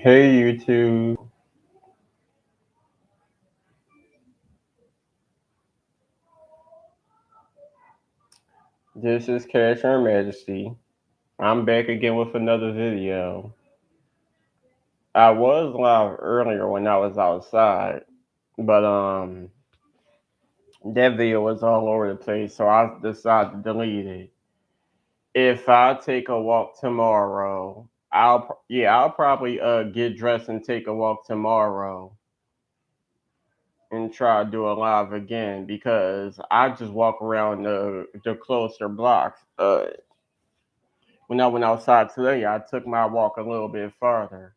Hey YouTube, this is Cash Her Majesty. I'm back again with another video. I was live earlier when I was outside, but that video was all over the place, so I decided to delete it. If I take a walk tomorrow, I'll probably get dressed and take a walk tomorrow and try to do a live again because I just walk around the closer blocks. When I went outside today, I took my walk a little bit farther.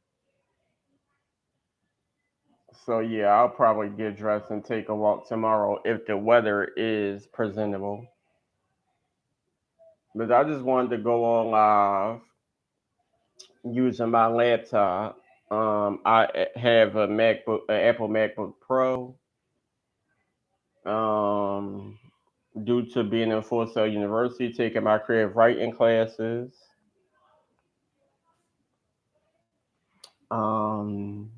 So yeah, I'll probably get dressed and take a walk tomorrow if the weather is presentable. But I just wanted to go on live using my laptop. I have a MacBook, an Apple MacBook Pro. Um, Due to being in Full Sail University, taking my creative writing classes. Um,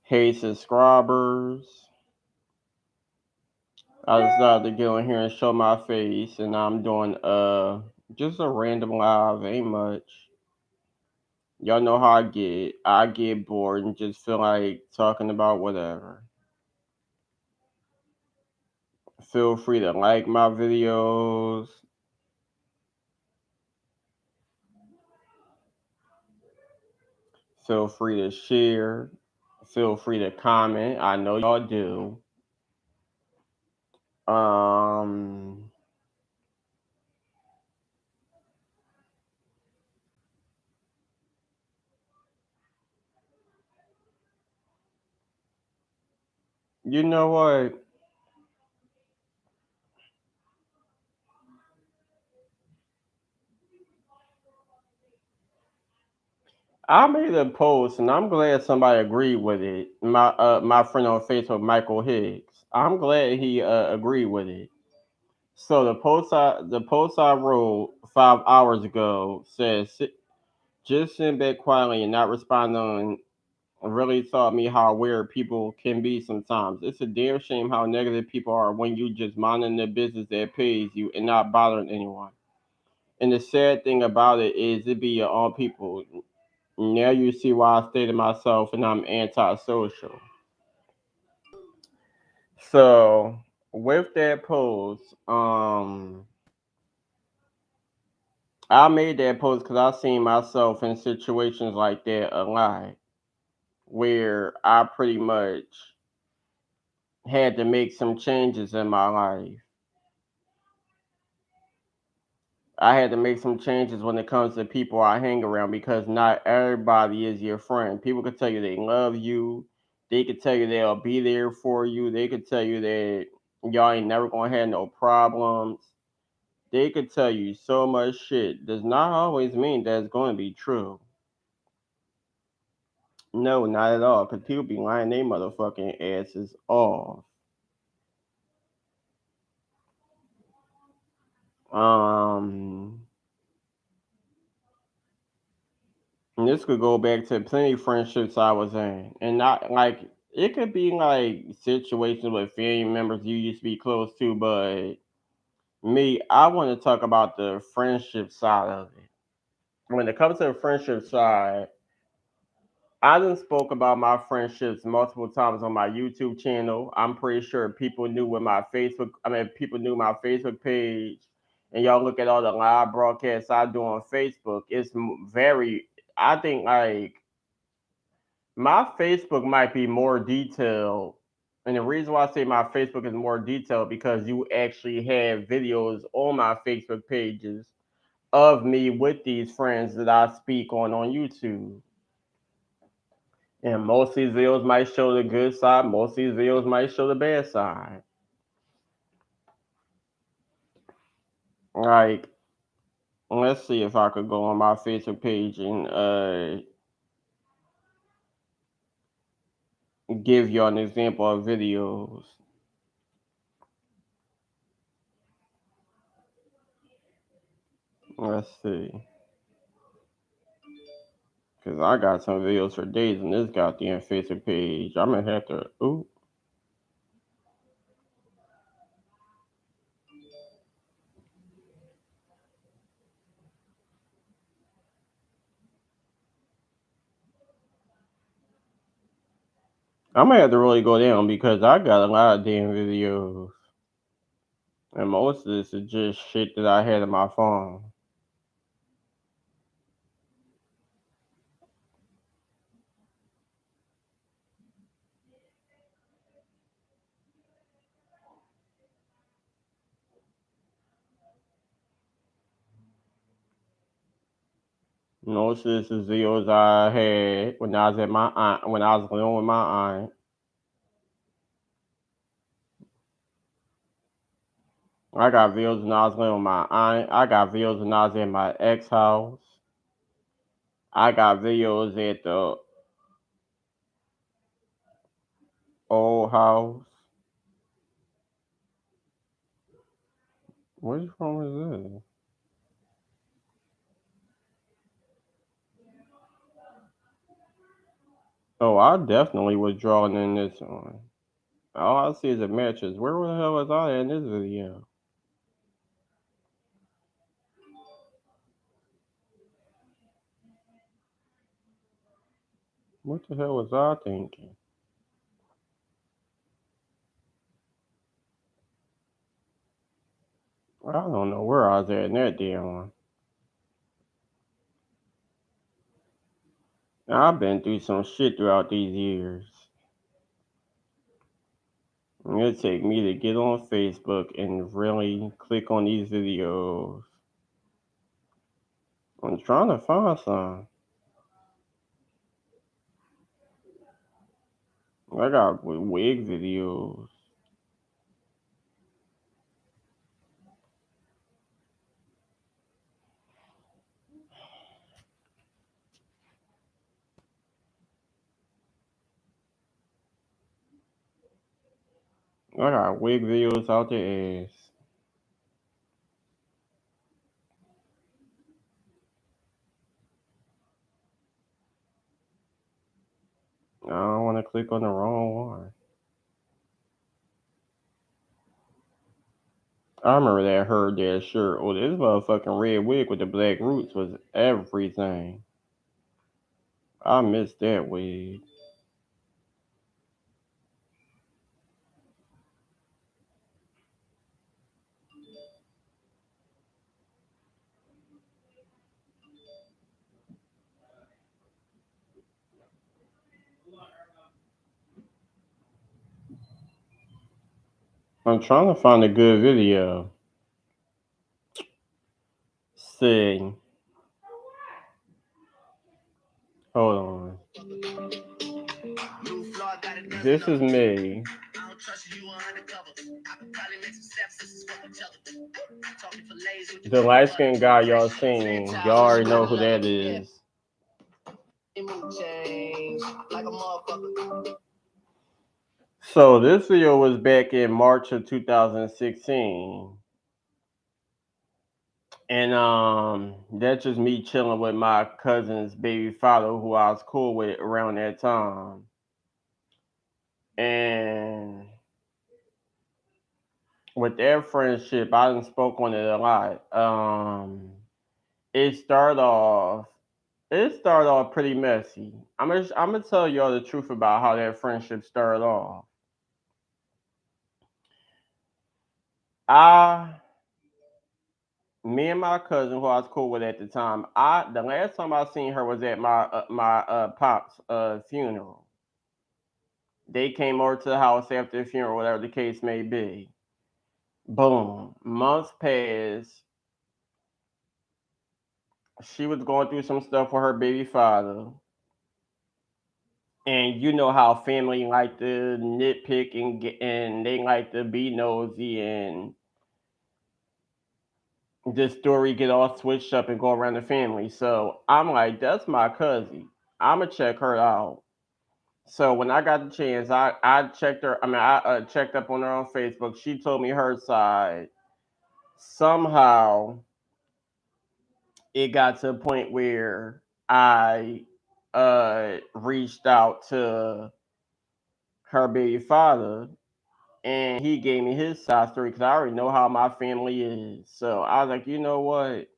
Hey subscribers. I decided to go in here and show my face, and I'm doing just a random live, ain't much. Y'all know how I get. I get bored and just feel like talking about whatever. Feel free to like my videos. Feel free to share. Feel free to comment. I know y'all do. Um, you know what? I made a post, and I'm glad somebody agreed with it. My friend on Facebook, Michael Higgs. I'm glad he agreed with it. So the post I wrote 5 hours ago says, just sitting back quietly and not responding really taught me how weird people can be sometimes. It's a damn shame how negative people are when you just minding the business that pays you and not bothering anyone. And the sad thing about it is it be your own people. Now you see why I stated myself and I'm antisocial. So with that post, I made that post because I seen myself in situations like that a lot, where I pretty much had to make some changes in my life. I had to make some changes when it comes to people I hang around because not everybody is your friend. People could tell you they love you. They could tell you they'll be there for you. They could tell you that y'all ain't never gonna have no problems. They could tell you so much shit. Does not always mean that's going to be true. No, not at all. Cause people be lying their motherfucking asses off. Um, and this could go back to plenty of friendships I was in, and not like it could be like situations with family members you used to be close to, but me, I want to talk about the friendship side of it. When it comes to the friendship side, I done spoke about my friendships multiple times on my YouTube channel. I'm pretty sure people knew what my Facebook. I mean, people knew my Facebook page, and y'all look at all the live broadcasts I do on Facebook. It's very. I think like my Facebook might be more detailed, and the reason why I say my Facebook is more detailed because you actually have videos on my Facebook pages of me with these friends that I speak on YouTube. And most of these videos might show the good side, most of these videos might show the bad side. Like, let's see if I could go on my Facebook page and give you an example of videos. Let's see. Cause I got some videos for days on this goddamn Facebook page. I'm gonna have to. Ooh, I'm gonna have to really go down because I got a lot of damn videos, and most of this is just shit that I had on my phone. Most of this is videos I had when I was at my aunt, when I was living with my aunt. I got videos when I was living with my aunt. I got videos when I was in my ex house. I got videos at the old house. Which one was this? Oh, I definitely was drawing in this one. All I see is the matches. Where the hell was I in this video? What the hell was I thinking? I don't know where I was at in that damn one. I've been through some shit throughout these years. It'll take me to get on Facebook and really click on these videos. I'm trying to find some. I got wig videos. I got wig videos out the ass. I don't want to click on the wrong one. I remember that Heard that shirt. Oh, this motherfucking red wig with the black roots was everything. I missed that wig. I'm trying to find a good video. See, hold on. This is me. The light skinned guy y'all seen. Y'all already know who that is. So this video was back in March of 2016. And that's just me chilling with my cousin's baby father who I was cool with around that time. And with their friendship, I done spoke on it a lot. It started off it started off pretty messy. I'm gonna tell y'all the truth about how that friendship started off. I Me and my cousin who I was cool with at the time, I the last time I seen her was at my pop's funeral. They came over to the house after the funeral, whatever the case may be. Boom. Months passed. She was going through some stuff with her baby father. And you know how family like to nitpick and they like to be nosy and the story get all switched up and go around the family. So I'm like, that's my cousin. I'ma check her out. So when I got the chance, I checked her. I mean, I checked up on her on Facebook. She told me her side. Somehow, it got to a point where I reached out to her baby father, and he gave me his side story because I already know how my family is. So I was like, you know what?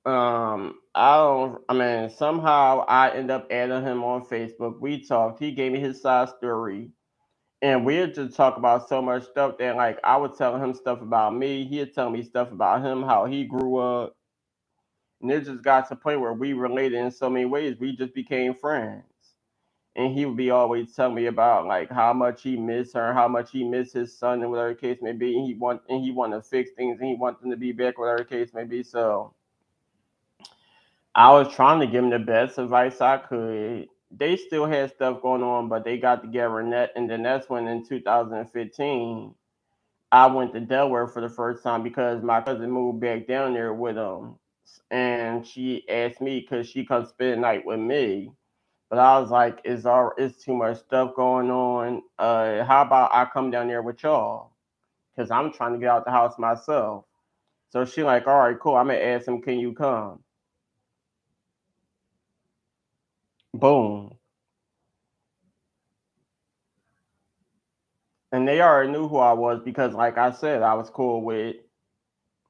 I don't. I mean, somehow I end up adding him on Facebook. We talked. He gave me his side story, and we'd just talk about so much stuff that, like, I would tell him stuff about me. He'd tell me stuff about him, how he grew up, and it just got to the point where we related in so many ways. We just became friends. And he would be always telling me about like how much he missed her, how much he missed his son, and whatever the case may be. And he wanted to fix things, and he wanted them to be back, whatever the case may be. So I was trying to give him the best advice I could. They still had stuff going on, but they got together, and then that's when in 2015 I went to Delaware for the first time because my cousin moved back down there with him, and she asked me because she come spend the night with me. But I was like, it's too much stuff going on. How about I come down there with y'all? Because I'm trying to get out the house myself. So she like, all right, cool. I'm gonna ask him, can you come? Boom. And they already knew who I was because, like I said, I was cool with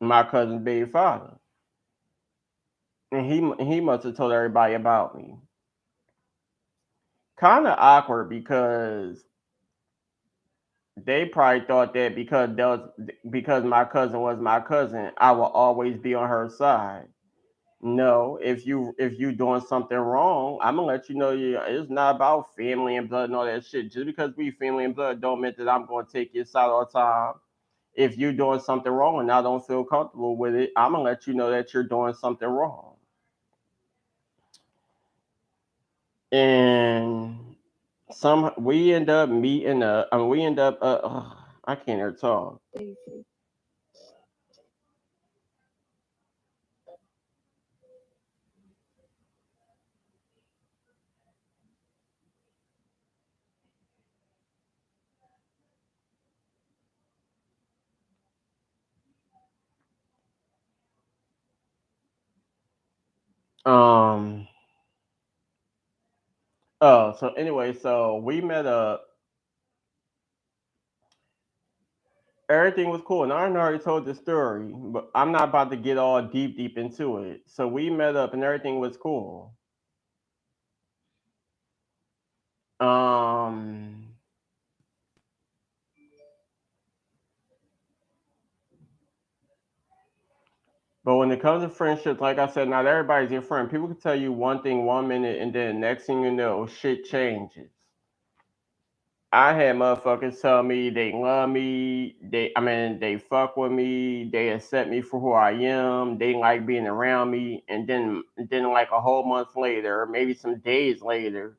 my cousin's baby father, and he must have told everybody about me. Kind of awkward because they probably thought that because my cousin was my cousin, I will always be on her side. No, if you doing something wrong, I'm gonna let you know. It's not about family and blood and all that shit. Just because we family and blood don't mean that I'm gonna take your side all the time. If you're doing something wrong and I don't feel comfortable with it, I'm gonna let you know that you're doing something wrong. And some we end up meeting. We end up. I can't even talk. Um. Oh, so anyway, so we met up. Everything was cool, and I already told the story, but I'm not about to get all deep into it. So we met up, and everything was cool. Um, but when it comes to friendships, like I said, not everybody's your friend. People can tell you one thing 1 minute, and then the next thing you know, shit changes. I had motherfuckers tell me they love me. They fuck with me. They accept me for who I am. They like being around me, and then like a whole month later, maybe some days later,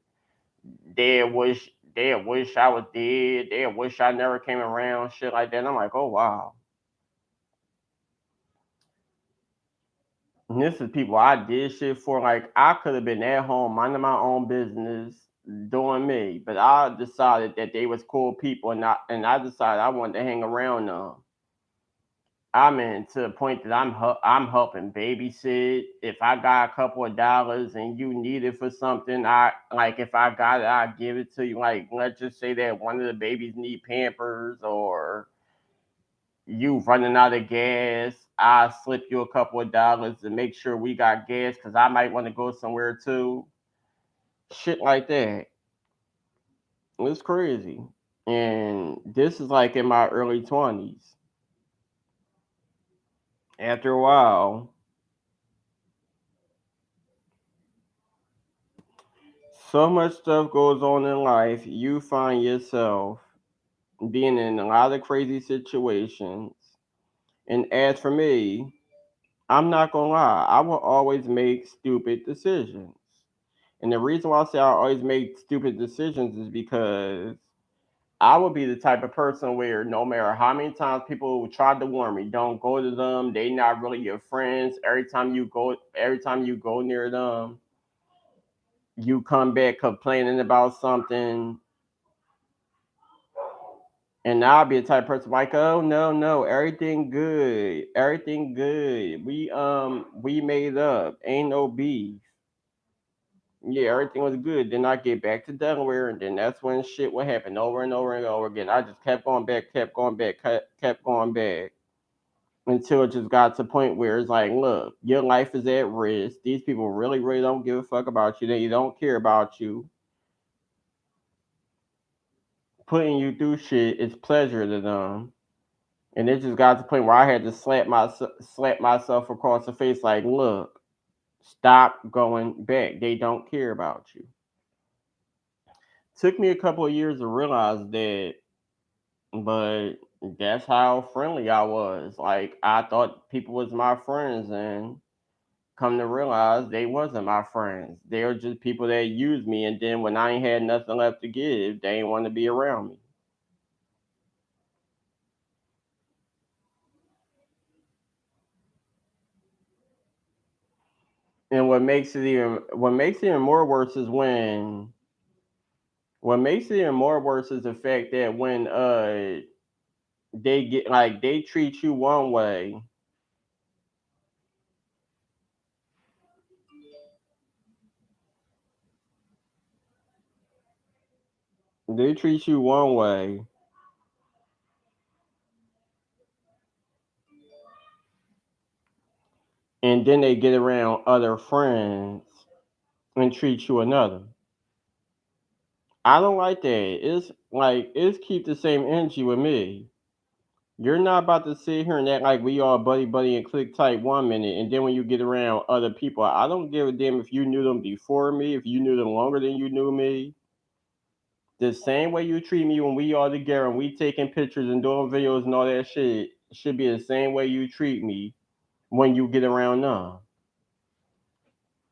they wish I was dead. They wish I never came around. Shit like that. And I'm like, oh wow. And this is people I did shit for. Like I could have been at home minding my own business, doing me, but I decided that they was cool people, and I decided I wanted to hang around them. I'm in to the point that I'm helping babysit. If I got a couple of dollars and you need it for something, I like if I got it, I give it to you. Like let's just say that one of the babies need Pampers or you running out of gas, I slip you a couple of dollars to make sure we got gas because I might want to go somewhere too. Shit like that. It's crazy. And this is like in my early 20s. After a while, so much stuff goes on in life, you find yourself being in a lot of crazy situations. And as for me, I'm not gonna lie, I will always make stupid decisions. And the reason why I say I always make stupid decisions is because I would be the type of person where no matter how many times people try to warn me, don't go to them. They not really your friends. Every time you go near them, you come back complaining about something. And I'll be the type of person like, oh no, no, everything good. We made up. Ain't no beef. Yeah, everything was good. Then I get back to Delaware, and then that's when shit would happen over and over and over again. I just kept going back until it just got to the point where it's like, look, your life is at risk. These people really, really don't give a fuck about you. They don't care about you. Putting you through shit is pleasure to them. And it just got to the point where I had to slap myself across the face, like, look, stop going back. They don't care about you. Took me a couple of years to realize that, but that's how friendly I was. Like I thought people was my friends, and come to realize they wasn't my friends. They were just people that used me, and then when I ain't had nothing left to give, they ain't want to be around me. And what makes it even more worse is when what makes it even more worse is the fact that when they get like they treat you one way, they treat you one way, and then they get around other friends and treat you another. I don't like that. It's keep the same energy with me. You're not about to sit here and act like we all buddy buddy and click tight 1 minute, and then when you get around other people, I don't give a damn if you knew them before me, if you knew them longer than you knew me. The same way you treat me when we all together and we taking pictures and doing videos and all that shit should be the same way you treat me when you get around them.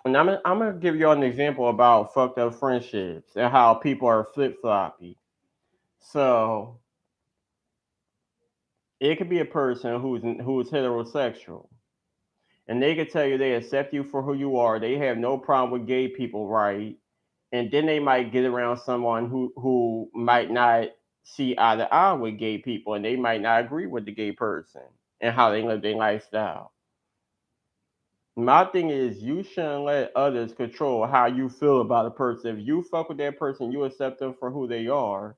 And I'm gonna give y'all an example about fucked up friendships and how people are flip floppy. So it could be a person who's heterosexual, and they could tell you they accept you for who you are. They have no problem with gay people, right? And then they might get around someone who might not see eye to eye with gay people, and they might not agree with the gay person and how they live their lifestyle. My thing is, you shouldn't let others control how you feel about a person. If you fuck with that person, you accept them for who they are.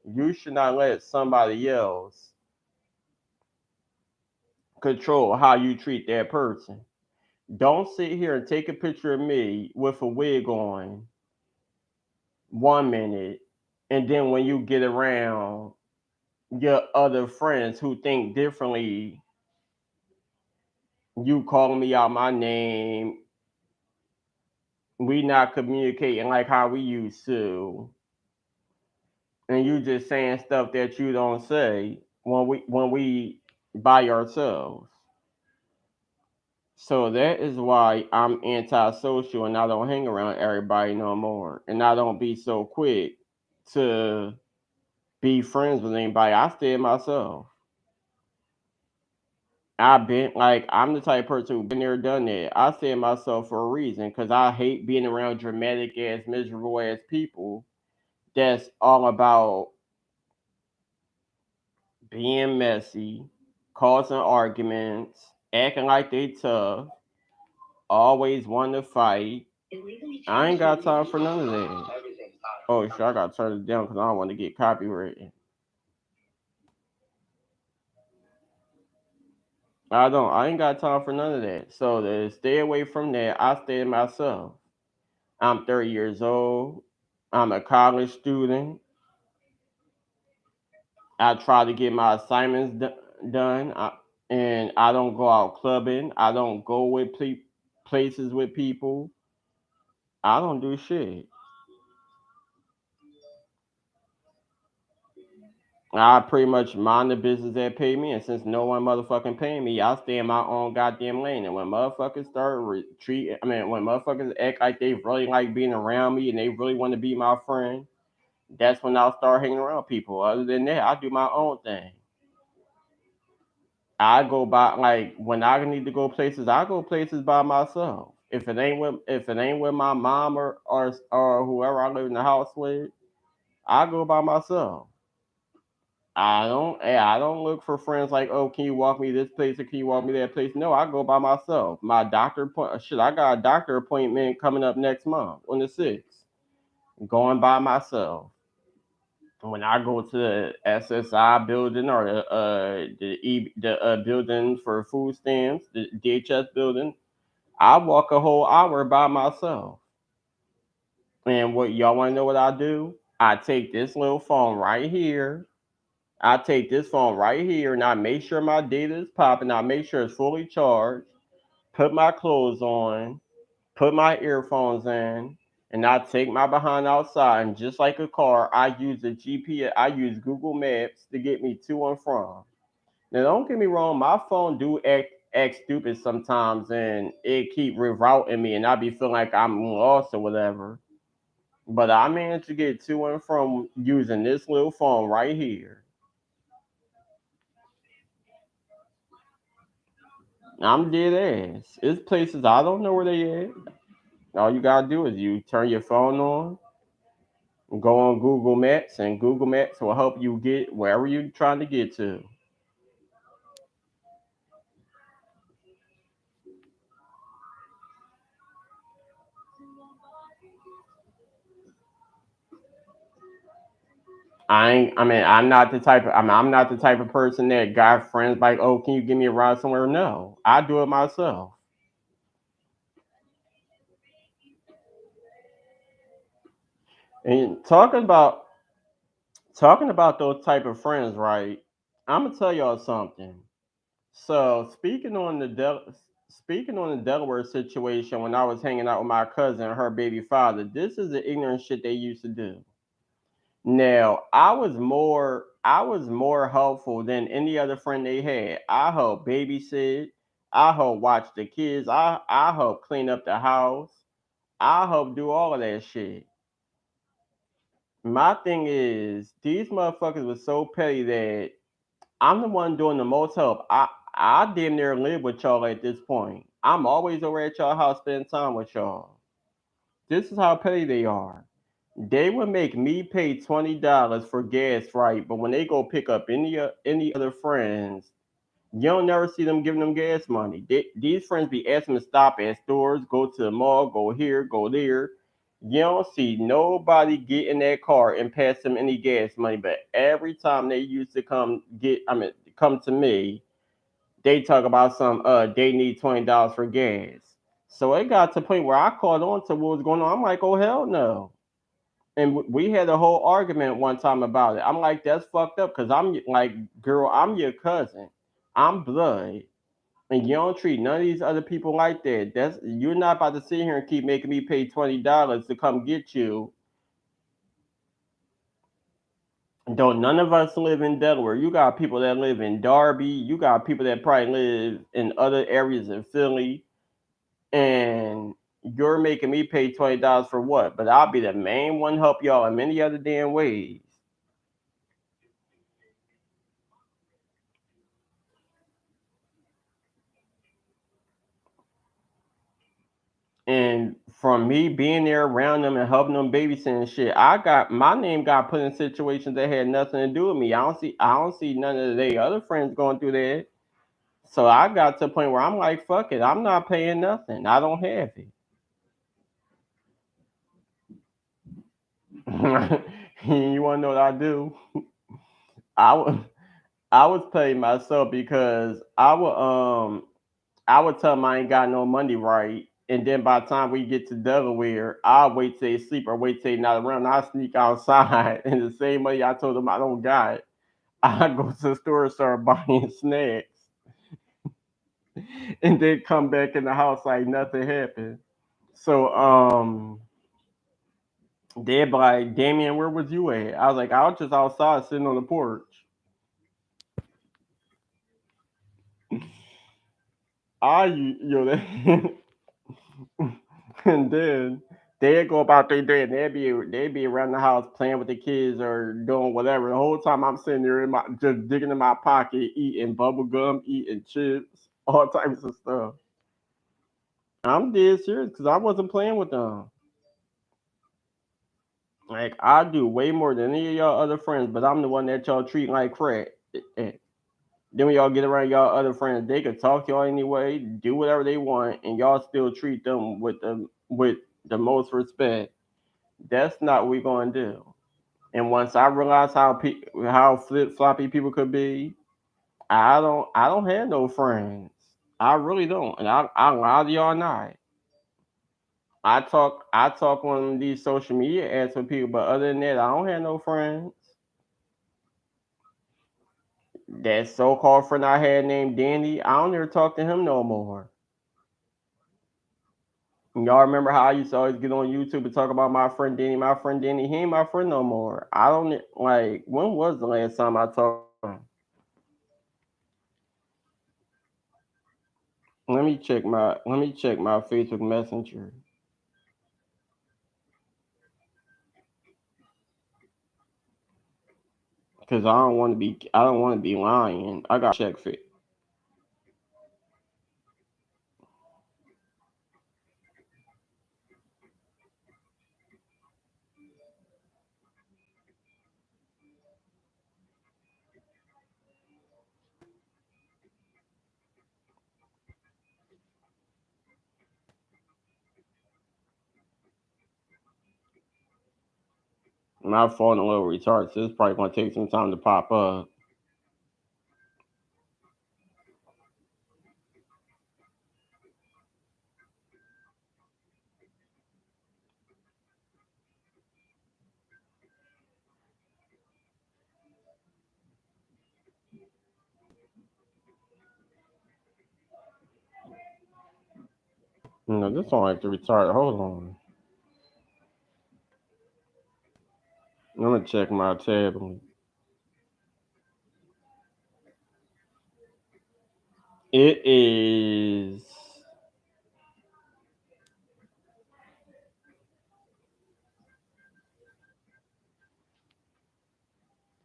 You should not let somebody else control how you treat that person. Don't sit here and take a picture of me with a wig on 1 minute, and then when you get around your other friends who think differently, you calling me out my name. We not communicating like how we used to, and you just saying stuff that you don't say when we by ourselves. So that is why I'm antisocial and I don't hang around everybody no more. And I don't be so quick to be friends with anybody. I stay myself. I've been like I'm the type of person who been there, done that. I stay myself for a reason because I hate being around dramatic ass, miserable ass people. That's all about being messy, causing arguments, acting like they tough, always want to fight. I ain't got time for none of that. Oh shit, I gotta turn it down because I don't want to get copyrighted. I don't. I ain't got time for none of that. So to stay away from that, I stay myself. I'm 30 years old. I'm a college student. I try to get my assignments done, and I don't go out clubbing. I don't go with places with people. I don't do shit. I pretty much mind the business that pay me, and since no one motherfucking paying me, I stay in my own goddamn lane. And when motherfuckers when motherfuckers act like they really like being around me and they really want to be my friend, that's when I'll start hanging around people. Other than that, I do my own thing. I go by like when I need to go places, I go places by myself. If it ain't with my mom or whoever I live in the house with, I go by myself. I don't look for friends like, oh, can you walk me this place or can you walk me that place? No, I go by myself. My doctor appointment, shit, I got a doctor appointment coming up next month on the 6th. Going by myself. When I go to the SSI building or the building for food stamps, the DHS building, I walk a whole hour by myself. And what y'all want to know what I do? I take this little phone right here. I take this phone right here and I make sure my data is popping. I make sure it's fully charged. Put my clothes on. Put my earphones in. And I take my behind outside. And just like a car, I use the GPS. I use Google Maps to get me to and from. Now, don't get me wrong. My phone do act stupid sometimes, and it keep rerouting me, and I be feeling like I'm lost or whatever. But I managed to get to and from using this little phone right here. I'm dead ass. It's places I don't know where they at. All you gotta do is you turn your phone on, go on Google Maps, and Google Maps will help you get wherever you're trying to get to. I'm not the type of. I'm not the type of person that got friends like, oh, can you give me a ride somewhere? No, I do it myself. And talking about those type of friends, right? I'm gonna tell y'all something. So speaking on the Delaware situation, when I was hanging out with my cousin and her baby father, this is the ignorant shit they used to do. Now, I was more helpful than any other friend they had. I helped babysit, I helped watch the kids, I helped clean up the house, I helped do all of that shit. My thing is, these motherfuckers was so petty that I'm the one doing the most help. I damn near live with y'all at this point. I'm always over at y'all house spending time with y'all. This is how petty they are. They would make me pay $20 for gas, right? But when they go pick up any other friends, you don't never see them giving them gas money. These friends be asking to stop at stores, go to the mall, go here, go there. You don't see nobody get in that car and pass them any gas money. But every time they used to come to me, they talk about they need $20 for gas. So it got to the point where I caught on to what was going on. I'm like, oh hell no. And we had a whole argument one time about it. I'm like, that's fucked up because I'm like, girl, I'm your cousin. I'm blood. And you don't treat none of these other people like that. That's you're not about to sit here and keep making me pay $20 to come get you. Don't none of us live in Delaware. You got people that live in Darby. You got people that probably live in other areas in Philly. And you're making me pay $20 for what? But I'll be the main one help y'all in many other damn ways. And from me being there around them and helping them babysitting and shit, I got my name got put in situations that had nothing to do with me. I don't see none of their other friends going through that. So I got to the point where I'm like, fuck it, I'm not paying nothing. I don't have it. You wanna know what I do? I would I was paying myself because I would tell them I ain't got no money right. And then by the time we get to Delaware, I'll wait till they sleep or wait till they not around. I sneak outside and the same money I told them I don't got. I go to the store and start buying snacks and then come back in the house like nothing happened. So they'd be like, Damien, where was you at? I was like, I was just outside sitting on the porch. That and then they'd go about their day and they'd be around the house playing with the kids or doing whatever. The whole time I'm sitting there in my just digging in my pocket, eating bubble gum, eating chips, all types of stuff. I'm dead serious because I wasn't playing with them. Like I do way more than any of y'all other friends, but I'm the one that y'all treat like crap. Then when y'all get around y'all other friends, they can talk to y'all anyway, do whatever they want, and y'all still treat them with the most respect. That's not what we gonna do. And once I realized how flip floppy people could be, I don't have no friends. I really don't, and I lie to y'all not. I talk on these social media ads with people, but other than that, I don't have no friends. That so-called friend I had named Danny, I don't ever talk to him no more. Y'all remember how I used to always get on YouTube and talk about my friend Danny? My friend Danny, he ain't my friend no more. I don't like. When was the last time I talked to him? Let me check my Facebook Messenger because I don't want to be lying. I got check fit. My phone a little retarded, so it's probably gonna take some time to pop up. No, this don't have to retard. Hold on. I'm gonna check my tablet. It is.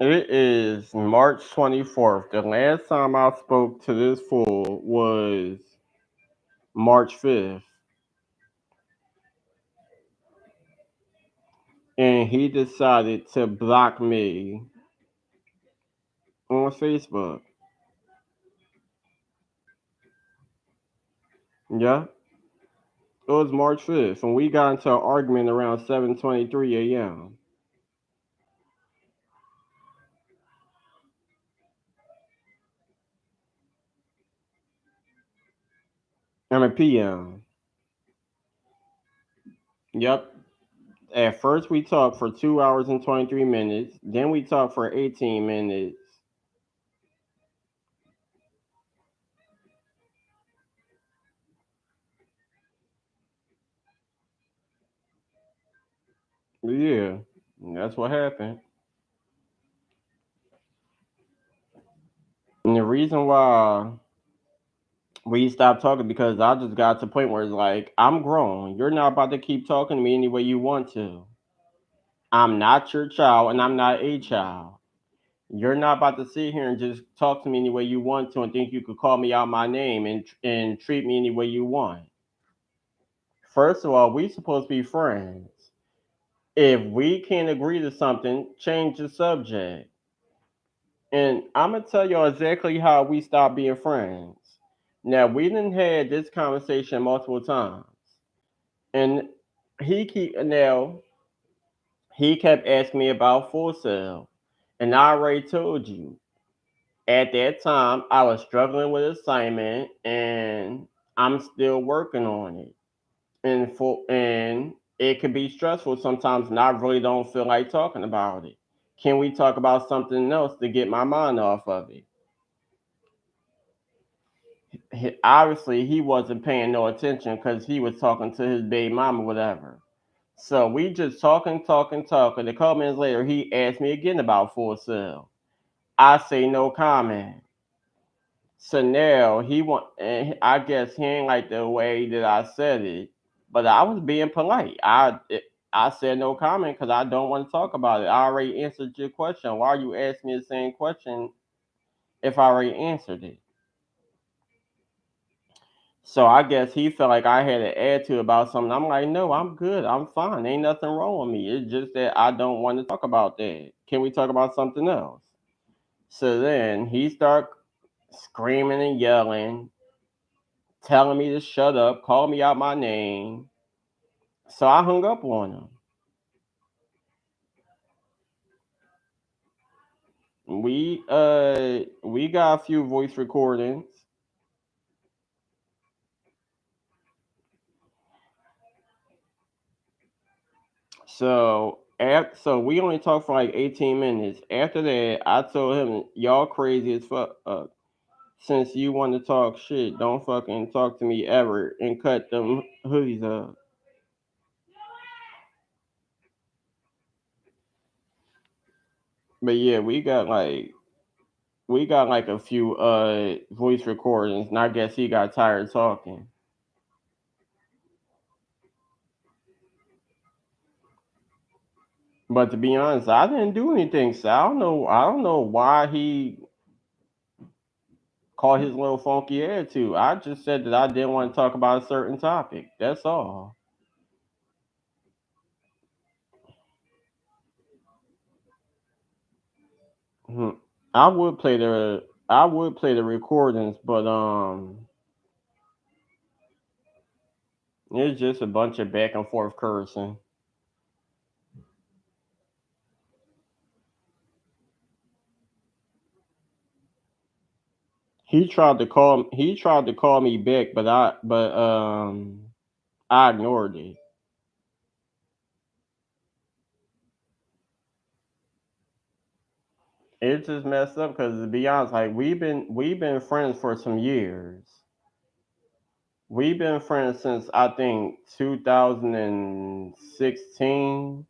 It is March 24th. The last time I spoke to this fool was March 5th, and he decided to block me on Facebook. Yeah, it was March 5th, and we got into an argument around 7:23 a.m. I mean p.m. Yep. At first, we talked for 2 hours and 23 minutes. Then we talked for 18 minutes. Yeah, that's what happened. And the reason why we stopped talking because I just got to the point where it's like, I'm grown. You're not about to keep talking to me any way you want to. I'm not your child and I'm not a child. You're not about to sit here and just talk to me any way you want to and think you could call me out my name and treat me any way you want. First of all, we supposed to be friends. If we can't agree to something, change the subject. And I'm gonna tell y'all exactly how we stopped being friends. Now we didn't had this conversation multiple times, and he kept asking me about Full Sail, and I already told you at that time I was struggling with assignment, and I'm still working on it. And it could be stressful sometimes, and I really don't feel like talking about it. Can we talk about something else to get my mind off of it? Obviously he wasn't paying no attention because he was talking to his baby mama, whatever. So we just talking. A couple minutes later, he asked me again about Full Sail. I say no comment. So now he want, and I guess he ain't like the way that I said it, but I was being polite. I said no comment because I don't want to talk about it. I already answered your question. Why are you asking me the same question if I already answered it? So I guess he felt like I had an attitude about something. I'm like, no, I'm good. I'm fine. Ain't nothing wrong with me. It's just that I don't want to talk about that. Can we talk about something else? So then he started screaming and yelling, telling me to shut up, call me out my name. So I hung up on him. We got a few voice recordings. So we only talked for like 18 minutes. After that, I told him, "Y'all crazy as fuck. Since you want to talk shit, don't fucking talk to me ever." And cut them hoodies up. But yeah, we got like a few voice recordings, and I guess he got tired talking. But to be honest, I didn't do anything. So I don't know why he called his little funky attitude. I just said that I didn't want to talk about a certain topic. That's all. Mhm. I would play the recordings, but it's just a bunch of back and forth cursing. He tried to call me back, but I ignored it. It's just messed up because to be honest, like we've been friends for some years. We've been friends since I think 2016,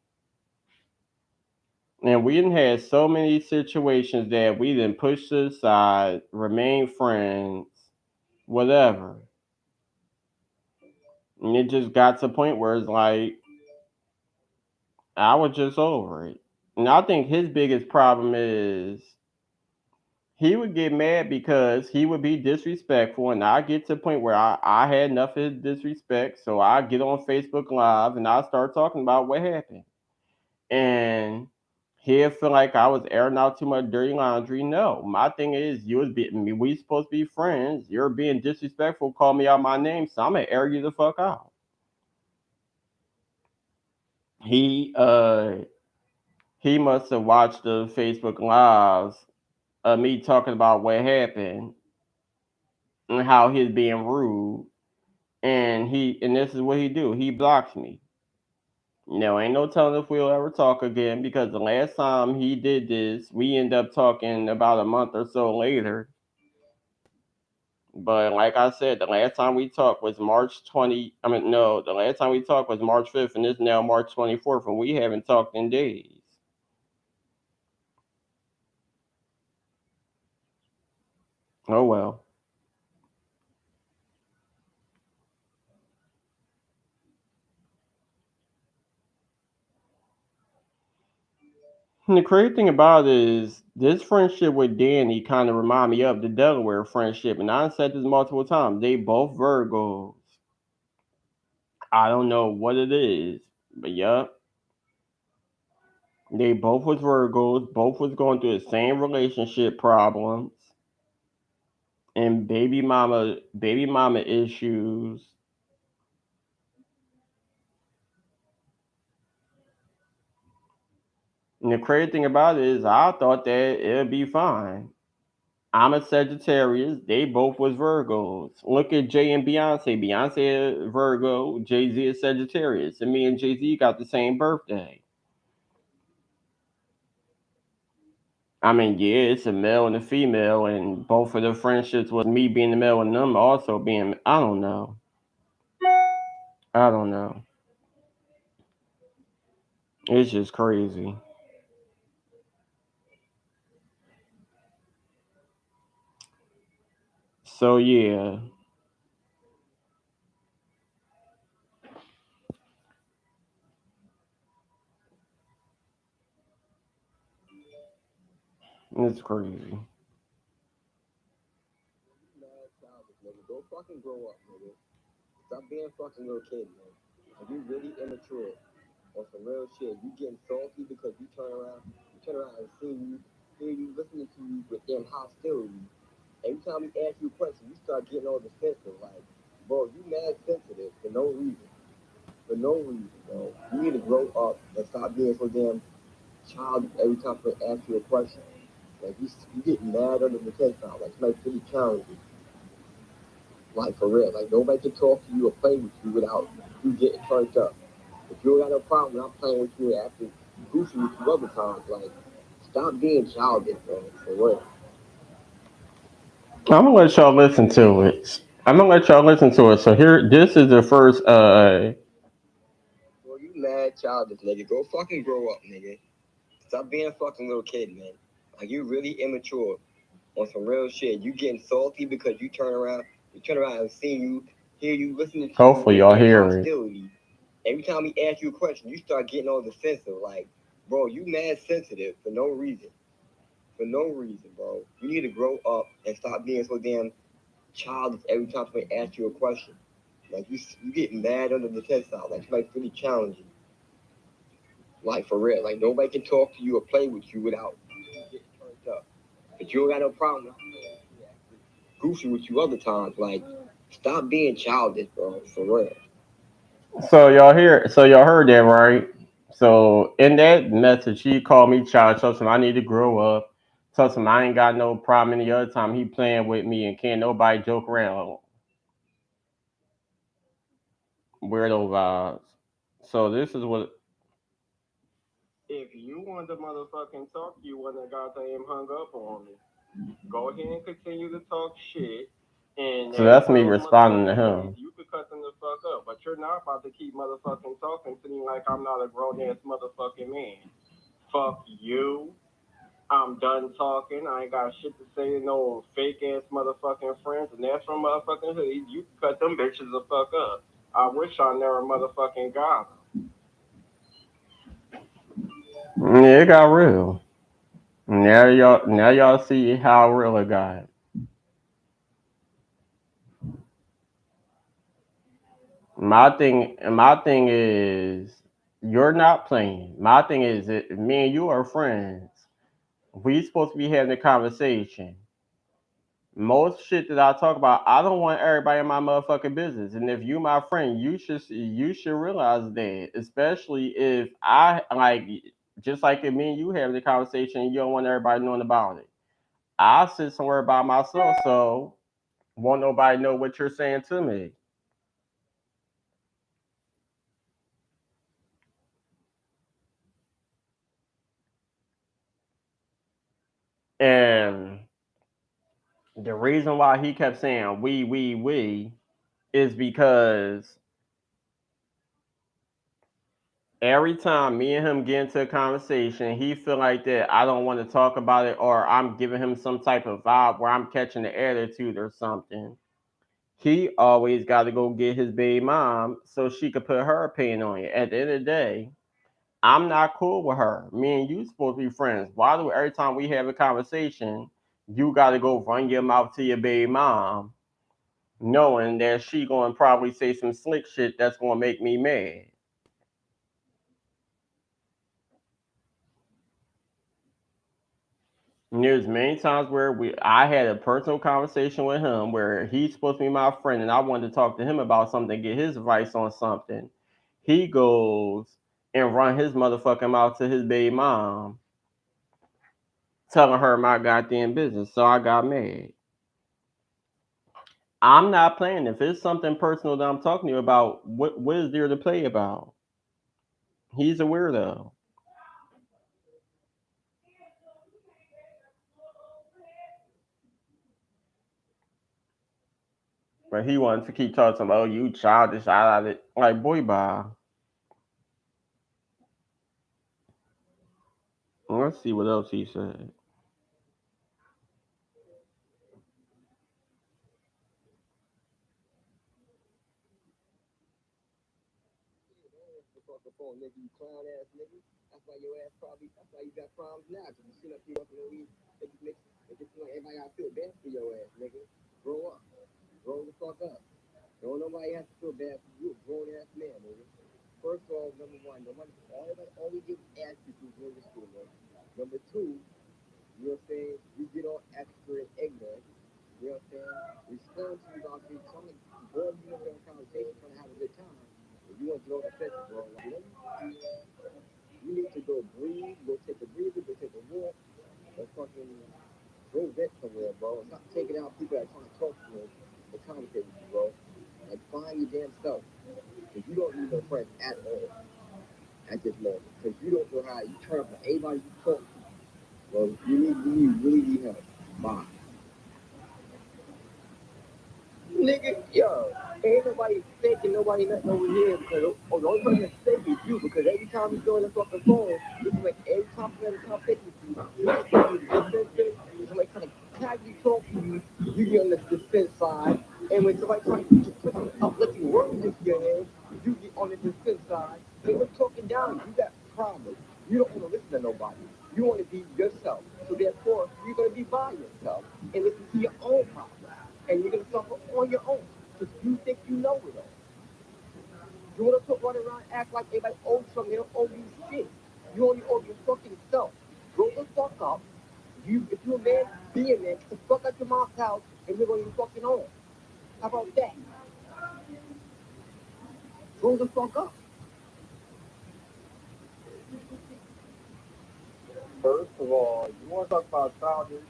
and we done had so many situations that we didn't push to the side, remain friends, whatever. And it just got to a point where it's like I was just over it. And I think his biggest problem is he would get mad because he would be disrespectful, and I get to the point where I had enough of his disrespect, so I get on Facebook Live and I start talking about what happened. And he'll feel like I was airing out too much dirty laundry. No, my thing is, we supposed to be friends. You're being disrespectful. Call me out my name, so I'm gonna air you the fuck out. He uh he must have watched the Facebook lives of me talking about what happened and how he's being rude. And this is what he do. He blocks me. Ain't no telling if we'll ever talk again because the last time he did this, we end up talking about a month or so later. But like I said, the last time we talked was March 20. I mean, no, the last time we talked was March 5th, and it's now March 24th, and we haven't talked in days. Oh well. And the crazy thing about it is this friendship with Danny kind of remind me of the Delaware friendship, and I said this multiple times. They both Virgos. I don't know what it is, but yup, they both was Virgos. Both was going through the same relationship problems and baby mama issues. And the crazy thing about it is, I thought that it'd be fine. I'm a Sagittarius. They both was Virgos. Look at Jay and Beyonce. Beyonce a Virgo. Jay Z is Sagittarius, and me and Jay Z got the same birthday. I mean, yeah, it's a male and a female, and both of the friendships was me being the male and them also being. I don't know. I don't know. It's just crazy. So yeah, it's crazy. fucking grow up, nigga. Stop being a fucking little kid, man. Like you really immature on some real shit. You getting salty because you turn around and see you, hear you listening to you with them hostility. Every time we ask you a question, you start getting all defensive. Like, bro, you mad sensitive for no reason. For no reason, bro. You need to grow up and stop being so damn childish every time they ask you a question. Like you get mad under the text now. Like somebody pretty challenging. Like for real. Like nobody can talk to you or play with you without you getting turned up. If you don't got no problem when I'm playing with you and acting goofy with you other times, like stop being childish, bro. For real. I'm gonna let y'all listen to it. I'm gonna let y'all listen to it. So here, this is the first. Bro, you mad childish, nigga. Go fucking grow up, nigga. Stop being a fucking little kid, man. Like you really immature on some real shit. You getting salty because you turn around and see you, hear you, listening to you Hopefully, with y'all them hear it. hostility. Every time we ask you a question, you start getting all defensive. Like, bro, you mad sensitive for no reason. For no reason, bro. You need to grow up and stop being so damn childish every time somebody asks you a question. Like you get mad under the test out. Like somebody really challenging. Like for real. Like nobody can talk to you or play with you without getting turned up. But you don't got no problem goofy with you other times. Like, stop being childish, bro. For real. So y'all hear? So y'all heard that, right? So in that message, he called me child. Told him I need to grow up. Told him I ain't got no problem. Any other time he playing with me and can't nobody joke around. Weirdo vibes. So this is what. If you want to motherfucking talk, you want to goddamn hung up on me. Go ahead and continue to talk shit. And so that's me responding to him. You could cut them the fuck up, but you're not about to keep motherfucking talking to me like I'm not a grown ass motherfucking man. Fuck you. I'm done talking. I ain't got shit to say to no fake ass motherfucking friends, and that's from motherfucking hood. You can cut them bitches the fuck up. I wish I never motherfucking got them. Yeah, it got real. Now y'all see how real it got. My thing is you're not playing. My thing is that me and you are friends. We supposed to be having a conversation. Most shit that I talk about, I don't want everybody in my motherfucking business. And if you my friend, you should realize that. Especially if I like just like if me and you having the conversation, you don't want everybody knowing about it. I sit somewhere by myself, so won't nobody know what you're saying to me. And the reason why he kept saying we is because every time me and him get into a conversation, he feel like that I don't want to talk about it or I'm giving him some type of vibe where I'm catching the attitude or something. He always got to go get his baby mom so she could put her opinion on it. At the end of the day, I'm not cool with her. Me and you supposed to be friends. Why do every time we have a conversation, you got to go run your mouth to your baby mom knowing that she going to probably say some slick shit that's going to make me mad. And there's many times where I had a personal conversation with him where he's supposed to be my friend and I wanted to talk to him about something, get his advice on something. He goes and run his motherfucking mouth to his baby mom, telling her my goddamn business. So I got mad. I'm not playing. If it's something personal that I'm talking to you about, what is there to play about? He's a weirdo. But he wanted to keep talking about, oh, you childish, out of it. Like, boy, bye. Let's see what else he said. The fucking phone, nigga, you clown ass nigga. That's why your ass probably. That's why you got problems now. Cause you sit up here fucking with me. Make it seem like everybody gotta feel bad for your ass, nigga. Grow up. Grow the fuck up. friend at all at this moment because you don't know how you turn for everybody you talk to. Well, you really need help. Bye. Nigga, yo, ain't nobody thinking nobody nothing over here because the only person that's fake is you because every time you go in the fucking phone, it's like every time you have a conversation with you, somebody trying to casually talk to you, you get on the defense side, and when somebody tries to put some uplifting words into your head, you get on the defense side, and we're talking down, you got problems. You don't want to listen to nobody. You want to be yourself. So therefore, you're going to be by yourself and listen to your own problems. And you're going to suffer on your own because you think you know it all. You want to run around and act like everybody owes something. They don't owe you shit. You only owe your fucking self. Grow the fuck up. If you're a man, be a man. Get the fuck out your mom's house and live on your fucking own. How about that? Grow the fuck up. First of all, you want to talk about childish?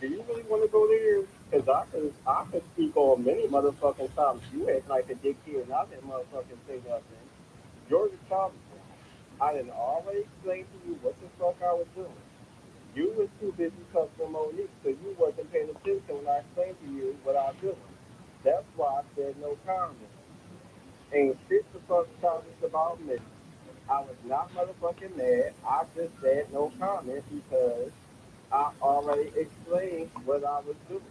Do you really want to go there? Because I could speak on many motherfucking times you act like a dick kid and I didn't motherfucking say nothing. You're the childish one. I didn't already explain to you what the fuck I was doing. You was too busy cussing Monique, so you wasn't paying attention when I explained to you what I was doing. That's why I said no comment. Ain't shit the fuck childish about me. I was not motherfucking mad. I just said no comment because I already explained what I was doing.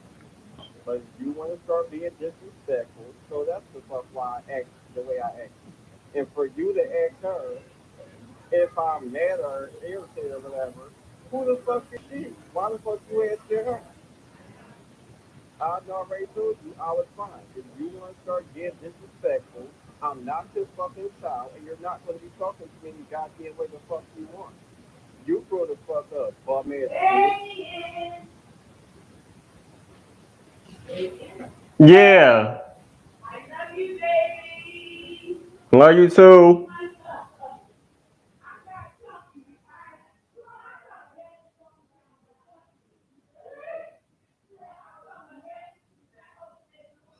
But you want to start being disrespectful, so that's the fuck why I act the way I act. And for you to ask her, if I'm mad or irritated or whatever, who the fuck is she? Why the fuck you asking her? I already told you I was fine. If you want to start getting disrespectful, I'm not your fucking child, and you're not going to be talking to me any goddamn way the fuck you want. You grow the fuck up, bum ass bitch. Yeah. Love you too.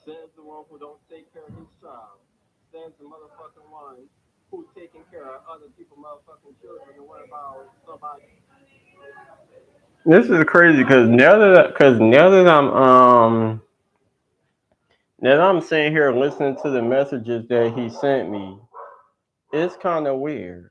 Says the one who don't take care of his child. Says the motherfucking one who's taking care of other people motherfucking children and what about somebody? This is crazy because now that I'm sitting here listening to the messages that he sent me, it's kind of weird.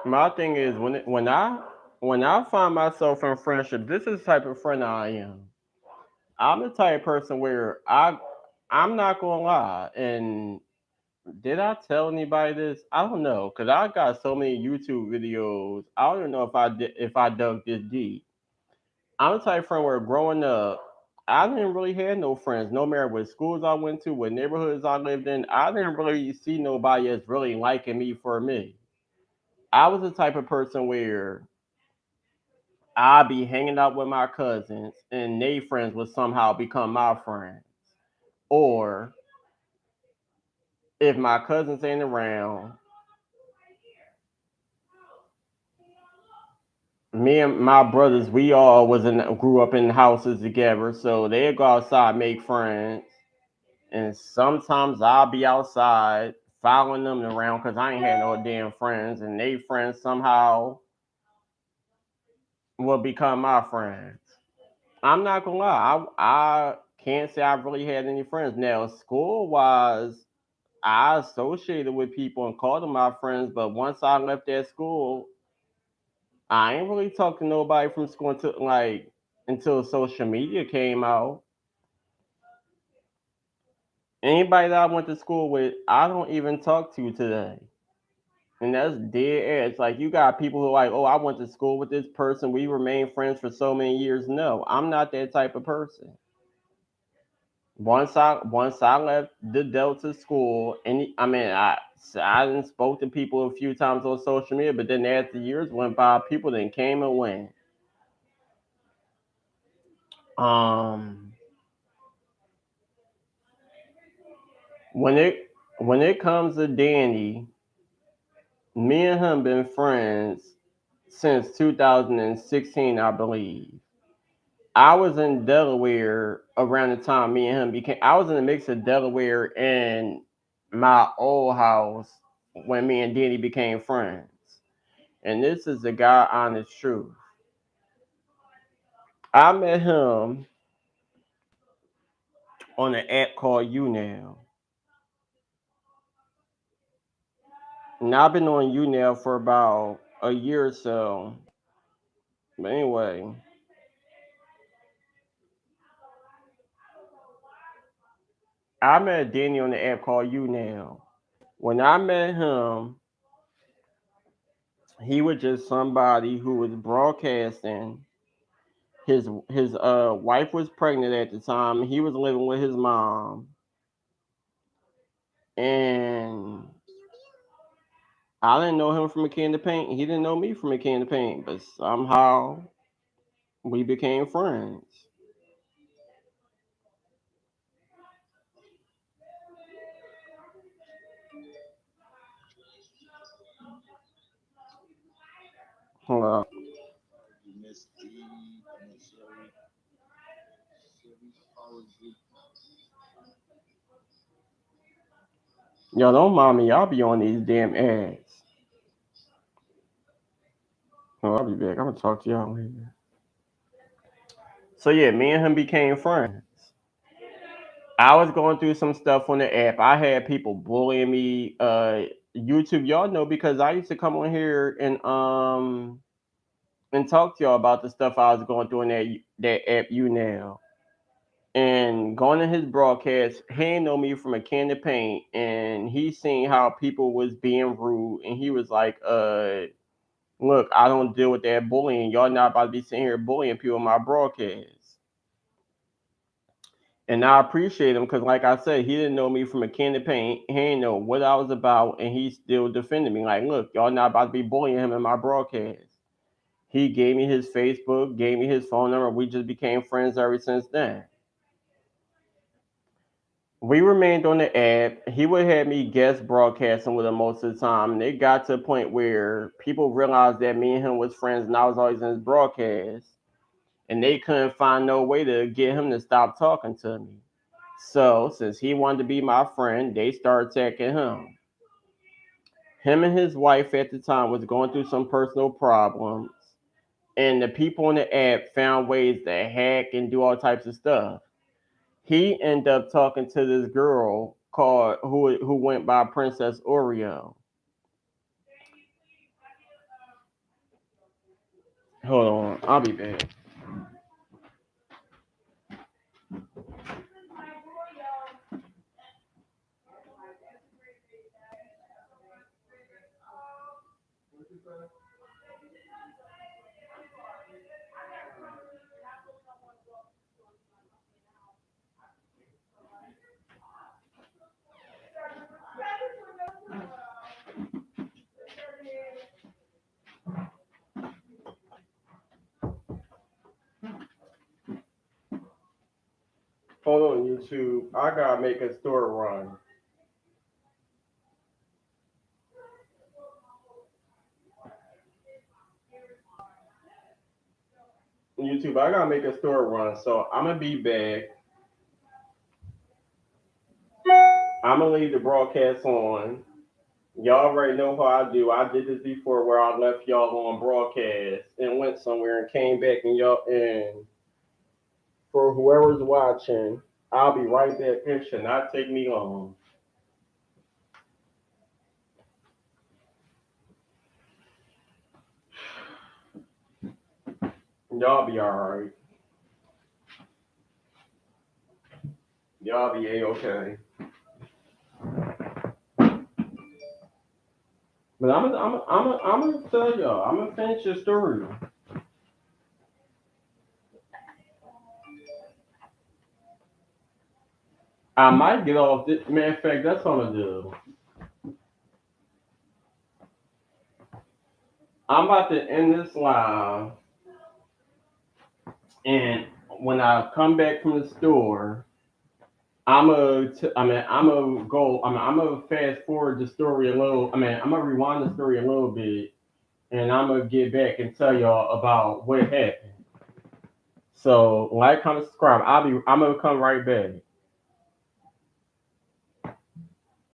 My thing is when I find myself in friendship, this is the type of friend I am. I'm the type of person where I'm not gonna lie. And did I tell anybody this? I don't know, cause I got so many YouTube videos. I don't even know if I dug this deep. I'm the type of friend where growing up, I didn't really have no friends. No matter what schools I went to, what neighborhoods I lived in, I didn't really see nobody as really liking me for me. I was the type of person where I'd be hanging out with my cousins and they friends would somehow become my friends. Or if my cousins ain't around, me and my brothers, we all grew up in houses together, so they'd go outside, make friends, and sometimes I'll be outside following them around because I ain't had no damn friends, and they friends somehow will become my friends. I'm not gonna lie, I can't say I've really had any friends. Now, school wise, I associated with people and called them my friends, but once I left that school, I ain't really talked to nobody from school until social media came out. Anybody that I went to school with, I don't even talk to today. And that's dead air. It's like you got people who are like, oh, I went to school with this person. We remained friends for so many years. No, I'm not that type of person. Once I left the Delta school, and I mean I didn't spoke to people a few times on social media, but then as the years went by, people then came and went. Um, when it when it comes to Danny, Me and him been friends since 2016, I believe. I was in Delaware around the time me and him became. I was in the mix of Delaware and my old house when me and Denny became friends. And this is the guy honest truth. I met him on an app called YouNow. And I've been on YouNow for about a year or so. But anyway, I met Danny on the app called YouNow. When I met him, he was just somebody who was broadcasting. His wife was pregnant at the time. He was living with his mom, and I didn't know him from a can of paint. He didn't know me from a can of paint, but somehow we became friends. Hold up. Miss D, Miss Sherry, Sherry, Yo, don't mind me. I'll be on these damn ads. Oh, I'll be back. I'm gonna talk to y'all later. So yeah, me and him became friends. I was going through some stuff on the app. I had people bullying me. YouTube, y'all know because I used to come on here and talk to y'all about the stuff I was going through in that app you now. And going to his broadcast, he ain't know me from a can of paint, and he seen how people was being rude, and he was like, look, I don't deal with that bullying. Y'all not about to be sitting here bullying people on my broadcast. And I appreciate him because, like I said, he didn't know me from a can of paint. He didn't know what I was about, and he still defended me. Like, look, y'all not about to be bullying him in my broadcast. He gave me his Facebook, gave me his phone number. We just became friends ever since then. We remained on the app. He would have me guest broadcasting with him most of the time. And it got to a point where people realized that me and him was friends, and I was always in his broadcast. And they couldn't find no way to get him to stop talking to me. So, since he wanted to be my friend, they started attacking him. Him and his wife at the time was going through some personal problems, and the people on the app found ways to hack and do all types of stuff. He ended up talking to this girl called who went by Princess Oreo. Hold on, I'll be back. Hold on, YouTube. I gotta make a store run. YouTube, I gotta make a store run, so I'm gonna be back. I'm gonna leave the broadcast on. Y'all already know how I do. I did this before where I left y'all on broadcast and went somewhere and came back and y'all and for whoever's watching, I'll be right back. It should not take me long. Y'all be alright. Y'all be a-okay. But I'm gonna tell y'all. I'm gonna finish your story. I might get off this. Matter of fact, that's what I'm gonna do. I'm about to end this live, and when I come back from the store, I'm gonna go. I'm gonna fast forward the story a little. I'm gonna rewind the story a little bit, and I'm gonna get back and tell y'all about what happened. So, like, comment, subscribe. I'm gonna come right back.